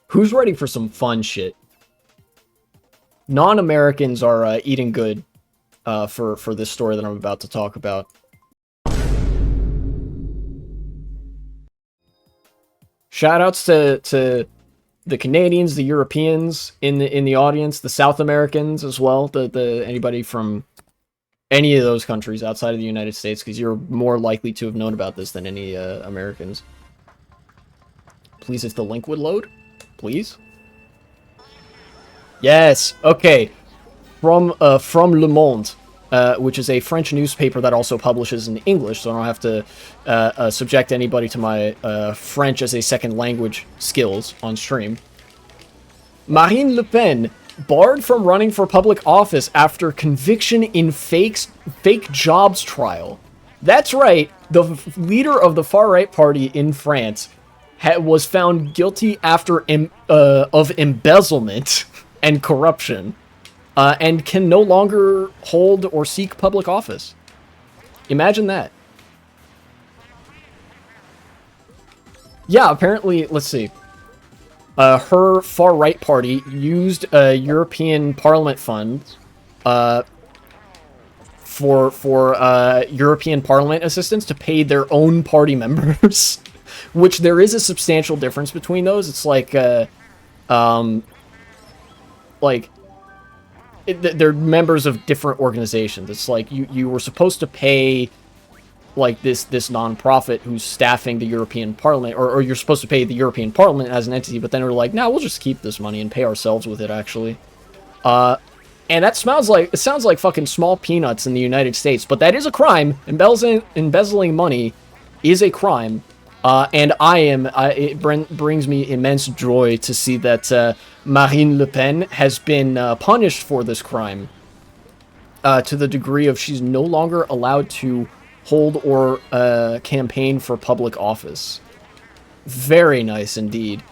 Who's ready for some fun shit? Non-Americans are eating good for this story that I'm about to talk about. Shoutouts to the Canadians, the Europeans in the audience, the South Americans as well, the anybody from any of those countries outside of the United States, because you're more likely to have known about this than any Americans. Please, if the link would load, please. Yes. Okay. From Le Monde, which is a French newspaper that also publishes in English, so I don't have to subject anybody to my French as a second language skills on stream. Marine Le Pen barred from running for public office after conviction in fake jobs trial. That's right, the leader of the far-right party in France was found guilty after of embezzlement and corruption, and can no longer hold or seek public office. Imagine that. Yeah, apparently, let's see. Her far-right party used European Parliament funds for European Parliament assistants to pay their own party members, which there is a substantial difference between those. It's like, they're members of different organizations. It's like you were supposed to pay like this non-profit who's staffing the European Parliament, or you're supposed to pay the European Parliament as an entity, but then we're like, nah, we'll just keep this money and pay ourselves with it, actually. And that sounds like fucking small peanuts in the United States, but that is a crime. Embezzling money is a crime. And it brings me immense joy to see that Marine Le Pen has been punished for this crime to the degree of she's no longer allowed to hold or campaign for public office. Very nice indeed.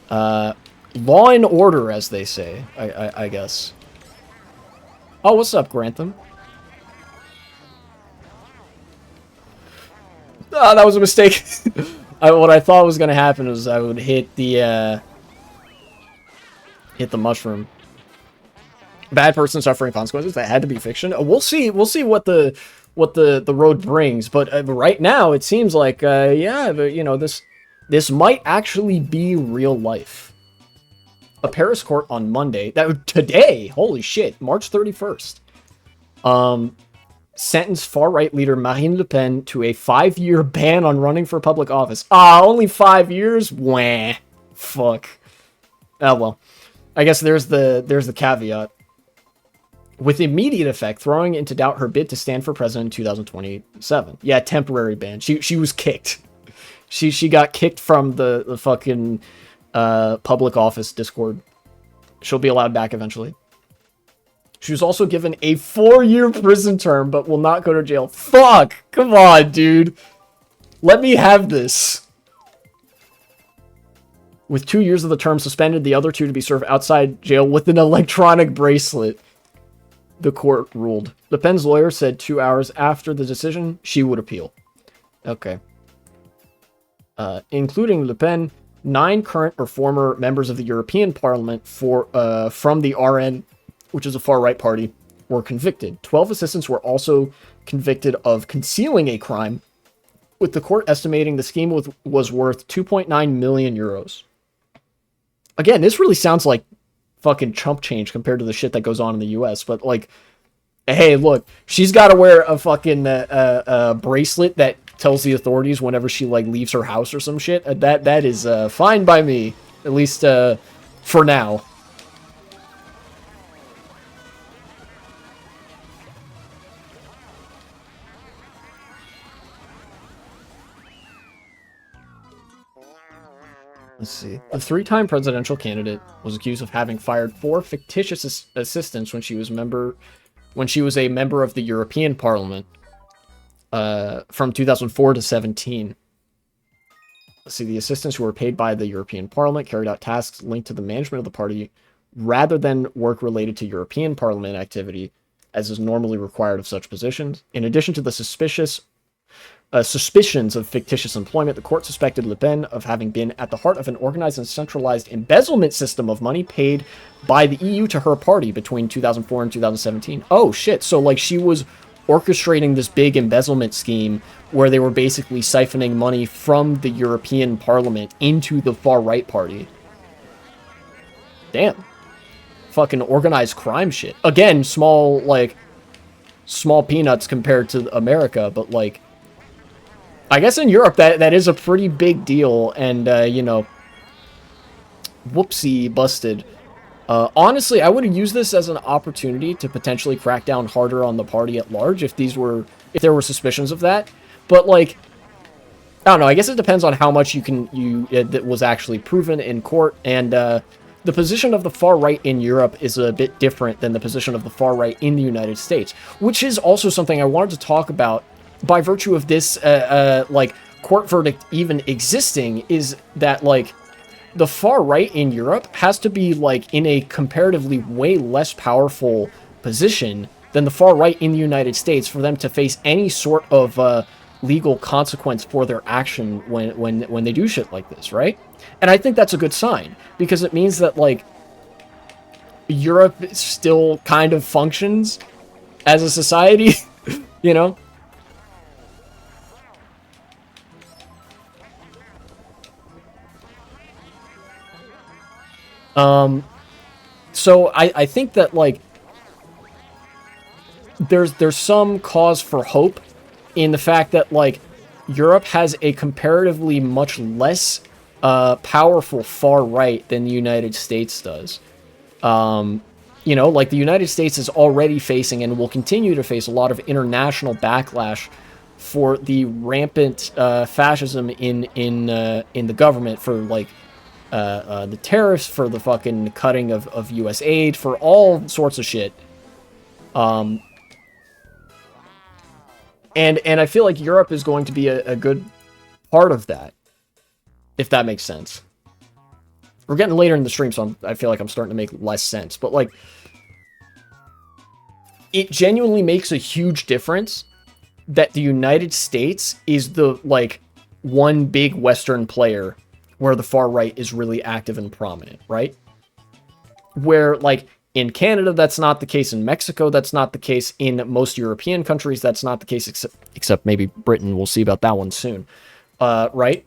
Law and order, as they say, I guess. Oh, what's up, Grantham? Oh, that was a mistake. What I thought was going to happen was I would hit the mushroom. Bad person suffering consequences. That had to be fiction. We'll see. We'll see what the road brings. But right now, it seems like yeah, you know, this might actually be real life. A Paris court on Monday, today, holy shit, March 31st, sentenced far-right leader Marine Le Pen to a 5-year ban on running for public office. Ah, only 5 years? Wah. Fuck. Oh, well. I guess there's the caveat. With immediate effect, throwing into doubt her bid to stand for president in 2027. Yeah, temporary ban. She was kicked. She got kicked from the fucking public office Discord. She'll be allowed back eventually. She was also given a 4-year prison term, but will not go to jail. Fuck! Come on, dude. Let me have this. With 2 years of the term suspended, the other 2 to be served outside jail with an electronic bracelet, the court ruled. Le Pen's lawyer said 2 hours after the decision, she would appeal. Okay. Including Le Pen, 9 current or former members of the European Parliament from the RN, which is a far-right party, were convicted. 12 assistants were also convicted of concealing a crime, with the court estimating the scheme was worth 2.9 million euros. Again, this really sounds like fucking chump change compared to the shit that goes on in the US, but like, hey, look, she's got to wear a fucking bracelet that tells the authorities whenever she like leaves her house or some shit. That is fine by me, at least for now. Let's see. The 3-time presidential candidate was accused of having fired 4 fictitious assistants when she was a member of the European Parliament from 2004 to 17. Let's see. The assistants who were paid by the European Parliament carried out tasks linked to the management of the party rather than work related to European Parliament activity, as is normally required of such positions. In addition to the suspicious suspicions of fictitious employment. The court suspected Le Pen of having been at the heart of an organized and centralized embezzlement system of money paid by the EU to her party between 2004 and 2017. Oh, shit. So, like, she was orchestrating this big embezzlement scheme where they were basically siphoning money from the European Parliament into the far-right party. Damn. Fucking organized crime shit. Again, small peanuts compared to America, but, like, I guess in Europe that is a pretty big deal, and, you know, whoopsie busted. Honestly, I would have used this as an opportunity to potentially crack down harder on the party at large if there were suspicions of that. But, like, I don't know, I guess it depends on how much that was actually proven in court, and, the position of the far right in Europe is a bit different than the position of the far right in the United States, which is also something I wanted to talk about by virtue of this, like, court verdict even existing, is that, like, the far right in Europe has to be, like, in a comparatively way less powerful position than the far right in the United States for them to face any sort of legal consequence for their action when they do shit like this, right? And I think that's a good sign, because it means that, like, Europe still kind of functions as a society, you know? So I think that, like, there's some cause for hope in the fact that, like, Europe has a comparatively much less powerful far right than the United States does. You know, like, the United States is already facing and will continue to face a lot of international backlash for the rampant fascism in the government, for, like, the tariffs, for the fucking cutting of U.S. aid, for all sorts of shit. And I feel like Europe is going to be a good part of that, if that makes sense. We're getting later in the stream, so I feel like I'm starting to make less sense. But, like, it genuinely makes a huge difference that the United States is the, like, one big Western player where the far right is really active and prominent, right? Where, like, in Canada, that's not the case. In Mexico, that's not the case. In most European countries, that's not the case, except maybe Britain. We'll see about that one soon, right?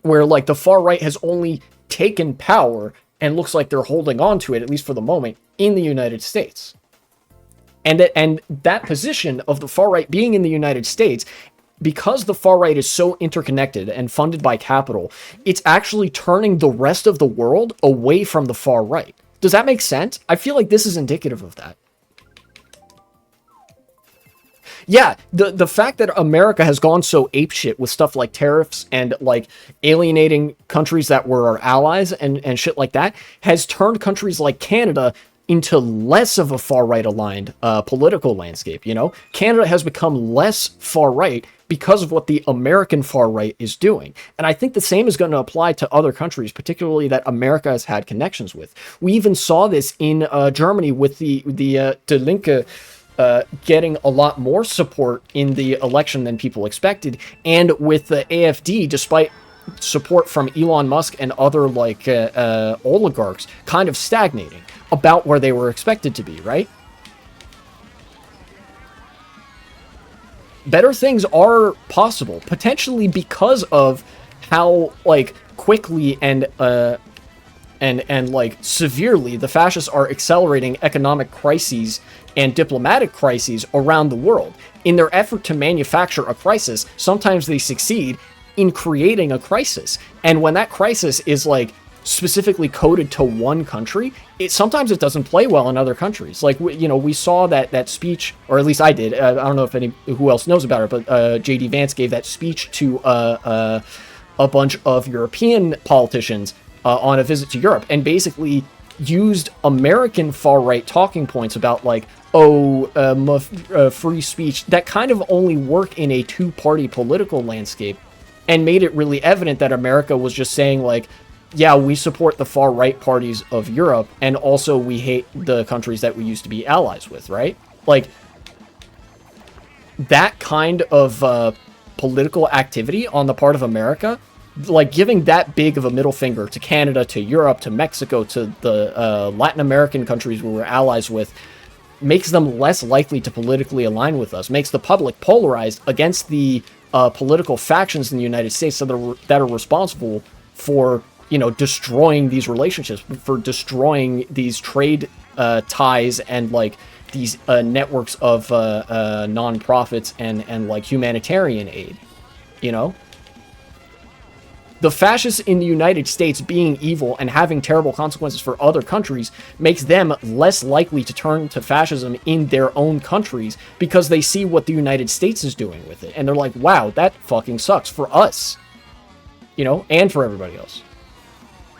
Where, like, the far right has only taken power and looks like they're holding on to it, at least for the moment, in the United States. And that position of the far right being in the United States, because the far right is so interconnected and funded by capital, it's actually turning the rest of the world away from the far right. Does that make sense? I feel like this is indicative of that. Yeah, the fact that America has gone so apeshit with stuff like tariffs and, like, alienating countries that were our allies and shit like that has turned countries like Canada into less of a far-right aligned political landscape, you know? Canada has become less far-right because of what the American far-right is doing. And I think the same is going to apply to other countries, particularly that America has had connections with. We even saw this in Germany with the Die Linke getting a lot more support in the election than people expected, and with the AfD, despite support from Elon Musk and other, like, oligarchs, kind of stagnating about where they were expected to be, right? Better things are possible, potentially because of how, like, quickly and like, severely the fascists are accelerating economic crises and diplomatic crises around the world. In their effort to manufacture a crisis, sometimes they succeed in creating a crisis. And when that crisis is, like, specifically coded to one country, sometimes it doesn't play well in other countries. Like, you know, we saw that speech, or at least I did. I don't know if who else knows about it, but J.D. Vance gave that speech to a bunch of European politicians on a visit to Europe, and basically used American far-right talking points about, like, free speech that kind of only work in a two-party political landscape, and made it really evident that America was just saying, like, yeah, we support the far-right parties of Europe, and also we hate the countries that we used to be allies with, right? Like, that kind of political activity on the part of America, like giving that big of a middle finger to Canada, to Europe, to Mexico, to the Latin American countries we were allies with, makes them less likely to politically align with us, makes the public polarized against the political factions in the United States that are responsible for, you know, destroying these relationships, for destroying these trade ties and like these networks of nonprofits and like humanitarian aid, you know? The fascists in the United States being evil and having terrible consequences for other countries makes them less likely to turn to fascism in their own countries because they see what the United States is doing with it. And they're like, wow, that fucking sucks for us, you know, and for everybody else.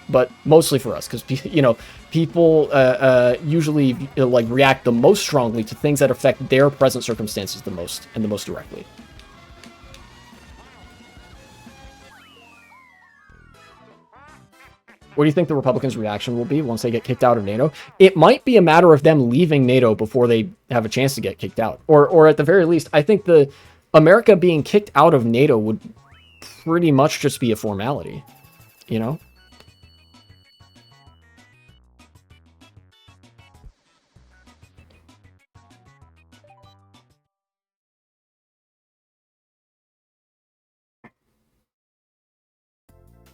But mostly for us, because, you know, people usually like react the most strongly to things that affect their present circumstances the most and the most directly. What do you think the Republicans' reaction will be once they get kicked out of NATO? It might be a matter of them leaving NATO before they have a chance to get kicked out. Or at the very least, I think the America being kicked out of NATO would pretty much just be a formality, you know?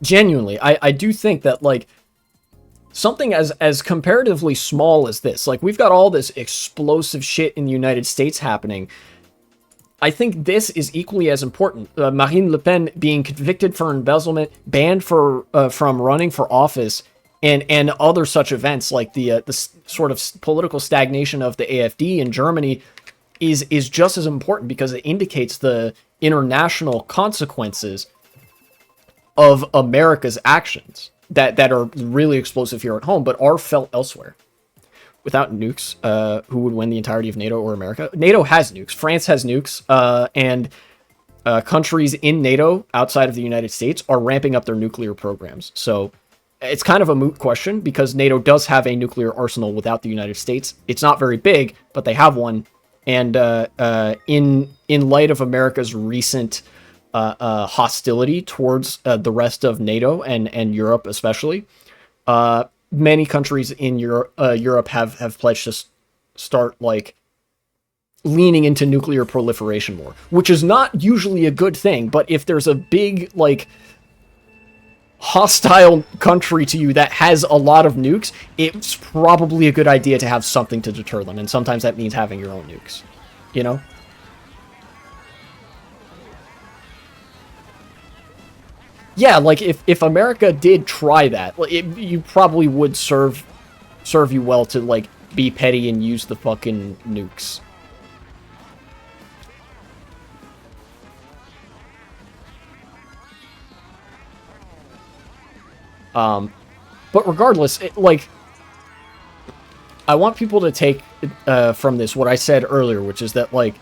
Genuinely, I do think that, like, something as comparatively small as this, like, we've got all this explosive shit in the United States happening. I think this is equally as important. Marine Le Pen being convicted for embezzlement, banned from running for office, and other such events like the sort of political stagnation of the AfD in Germany is just as important because it indicates the international consequences of America's actions that are really explosive here at home, but are felt elsewhere. Without nukes, who would win the entirety of NATO or America? NATO has nukes. France has nukes, and countries in NATO outside of the United States are ramping up their nuclear programs. So it's kind of a moot question because NATO does have a nuclear arsenal without the United States. It's not very big, but they have one. And in light of America's recent hostility towards the rest of NATO and Europe especially, many countries in Europe have pledged to start like leaning into nuclear proliferation more, which is not usually a good thing. But if there's a big like hostile country to you that has a lot of nukes, it's probably a good idea to have something to deter them, and sometimes that means having your own nukes, you know? Yeah, like if America did try that, you probably would serve you well to like be petty and use the fucking nukes. But regardless, like, I want people to take from this what I said earlier, which is that, like,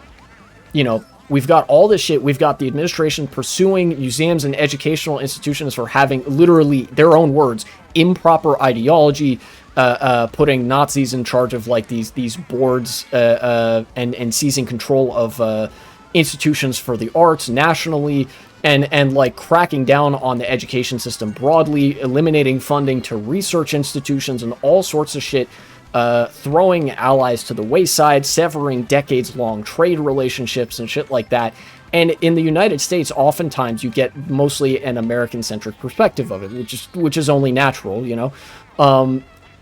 you know, we've got all this shit. We've got the administration pursuing museums and educational institutions for having, literally, their own words, improper ideology, putting Nazis in charge of, like, these boards, and seizing control of institutions for the arts nationally, and like cracking down on the education system broadly, eliminating funding to research institutions and all sorts of shit, throwing allies to the wayside, severing decades-long trade relationships and shit like that. And in the United States, oftentimes you get mostly an American-centric perspective of it, which is only natural, you know.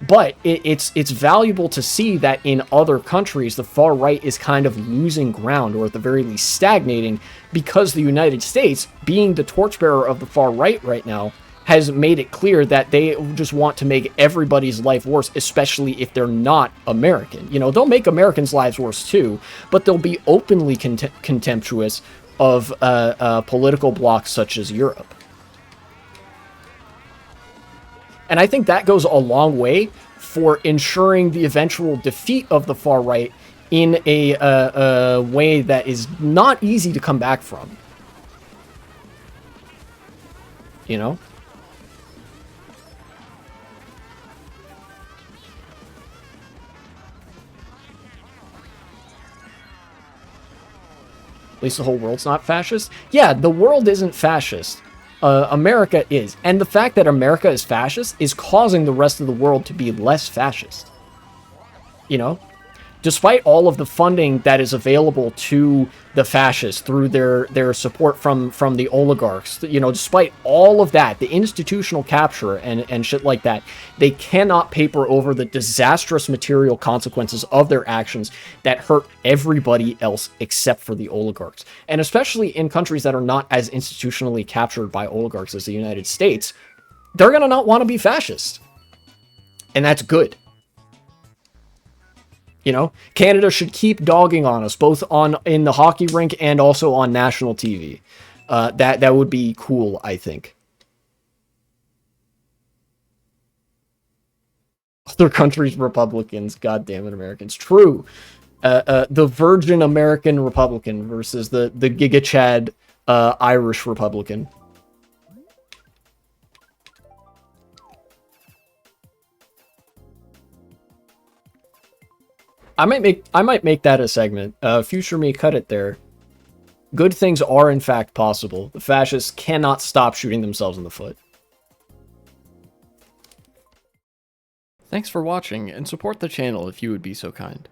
But it's valuable to see that in other countries, the far right is kind of losing ground, or at the very least stagnating, because the United States, being the torchbearer of the far right now, has made it clear that they just want to make everybody's life worse, especially if they're not American. You know, they'll make Americans' lives worse too, but they'll be openly contemptuous of political blocs such as Europe. And I think that goes a long way for ensuring the eventual defeat of the far right in a way that is not easy to come back from. You know? At least the whole world's not fascist. Yeah, the world isn't fascist. America is. And the fact that America is fascist is causing the rest of the world to be less fascist. You know? Despite all of the funding that is available to the fascists through their support from the oligarchs, you know, despite all of that, the institutional capture and shit like that, they cannot paper over the disastrous material consequences of their actions that hurt everybody else except for the oligarchs. And especially in countries that are not as institutionally captured by oligarchs as the United States, they're going to not want to be fascist. And that's good. You know, Canada should keep dogging on us, both in the hockey rink and also on national TV. That would be cool, I think. Other countries' Republicans, goddamn it, Americans. True. The Virgin American Republican versus the Giga Chad Irish Republican. I might make that a segment. Future me, cut it there. Good things are in fact possible. The fascists cannot stop shooting themselves in the foot. Thanks for watching, and support the channel if you would be so kind.